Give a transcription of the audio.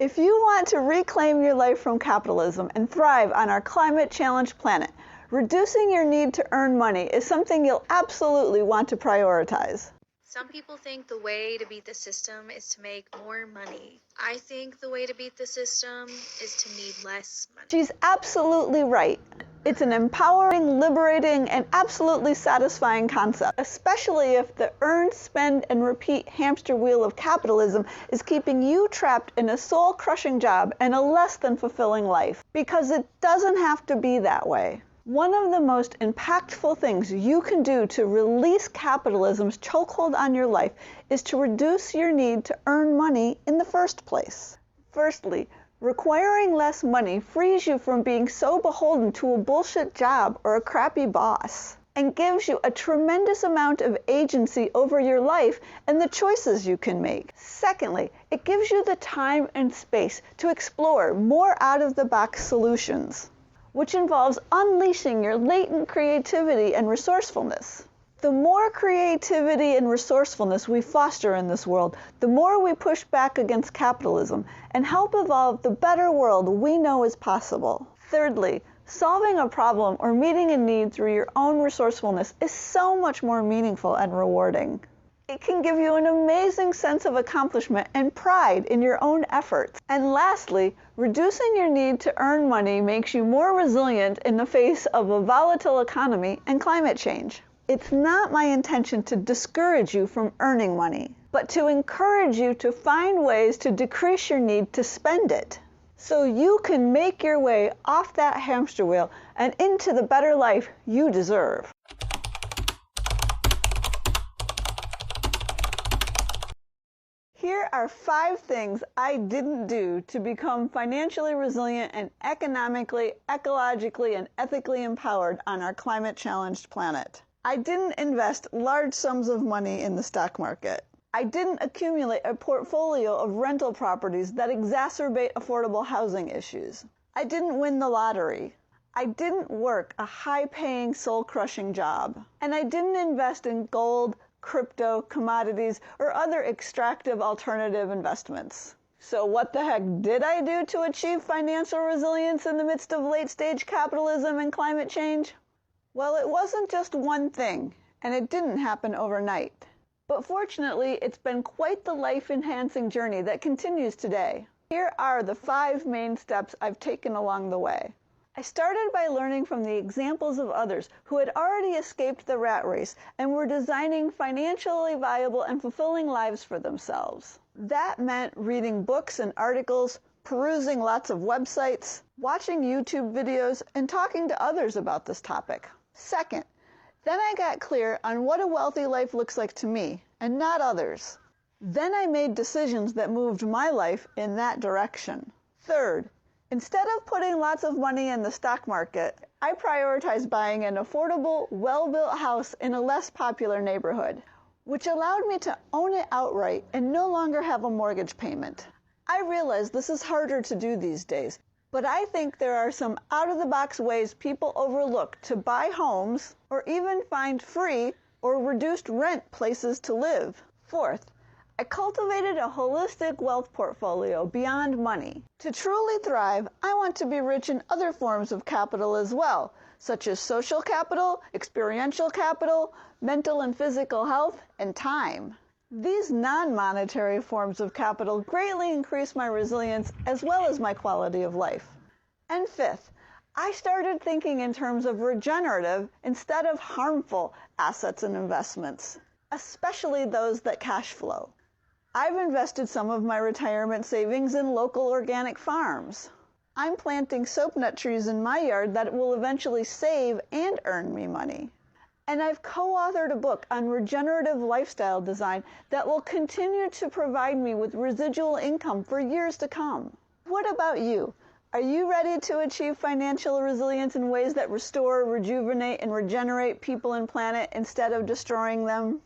If you want to reclaim your life from capitalism and thrive on our climate-challenged planet, reducing your need to earn money is something you'll absolutely want to prioritize. Some people think the way to beat the system is to make more money. I think the way to beat the system is to need less money. She's absolutely right. It's an empowering, liberating, and absolutely satisfying concept, especially if the earn, spend, and repeat hamster wheel of capitalism is keeping you trapped in a soul-crushing job and a less than fulfilling life. Because it doesn't have to be that way. One of the most impactful things you can do to release capitalism's chokehold on your life is to reduce your need to earn money in the first place. Firstly, requiring less money frees you from being so beholden to a bullshit job or a crappy boss, and gives you a tremendous amount of agency over your life and the choices you can make. Secondly, it gives you the time and space to explore more out-of-the-box solutions, which involves unleashing your latent creativity and resourcefulness. The more creativity and resourcefulness we foster in this world, the more we push back against capitalism and help evolve the better world we know is possible. Thirdly, solving a problem or meeting a need through your own resourcefulness is so much more meaningful and rewarding. It can give you an amazing sense of accomplishment and pride in your own efforts. And lastly, reducing your need to earn money makes you more resilient in the face of a volatile economy and climate change. It's not my intention to discourage you from earning money, but to encourage you to find ways to decrease your need to spend it, so you can make your way off that hamster wheel and into the better life you deserve. Here are 5 things I didn't do to become financially resilient and economically, ecologically, and ethically empowered on our climate-challenged planet. I didn't invest large sums of money in the stock market. I didn't accumulate a portfolio of rental properties that exacerbate affordable housing issues. I didn't win the lottery. I didn't work a high-paying, soul-crushing job. And I didn't invest in gold, crypto, commodities, or other extractive alternative investments. So what the heck did I do to achieve financial resilience in the midst of late-stage capitalism and climate change? Well, it wasn't just one thing, and it didn't happen overnight. But fortunately, it's been quite the life-enhancing journey that continues today. Here are the 5 main steps I've taken along the way. I started by learning from the examples of others who had already escaped the rat race and were designing financially viable and fulfilling lives for themselves. That meant reading books and articles, perusing lots of websites, watching YouTube videos, and talking to others about this topic. Second, then I got clear on what a wealthy life looks like to me, and not others. Then I made decisions that moved my life in that direction. Third, instead of putting lots of money in the stock market, I prioritized buying an affordable, well-built house in a less popular neighborhood, which allowed me to own it outright and no longer have a mortgage payment. I realize this is harder to do these days, but I think there are some out-of-the-box ways people overlook to buy homes or even find free or reduced rent places to live. Fourth, I cultivated a holistic wealth portfolio beyond money. To truly thrive, I want to be rich in other forms of capital as well, such as social capital, experiential capital, mental and physical health, and time. These non-monetary forms of capital greatly increase my resilience as well as my quality of life. And fifth, I started thinking in terms of regenerative instead of harmful assets and investments, especially those that cash flow. I've invested some of my retirement savings in local organic farms. I'm planting soap nut trees in my yard that will eventually save and earn me money. And I've co-authored a book on regenerative lifestyle design that will continue to provide me with residual income for years to come. What about you? Are you ready to achieve financial resilience in ways that restore, rejuvenate, and regenerate people and planet instead of destroying them?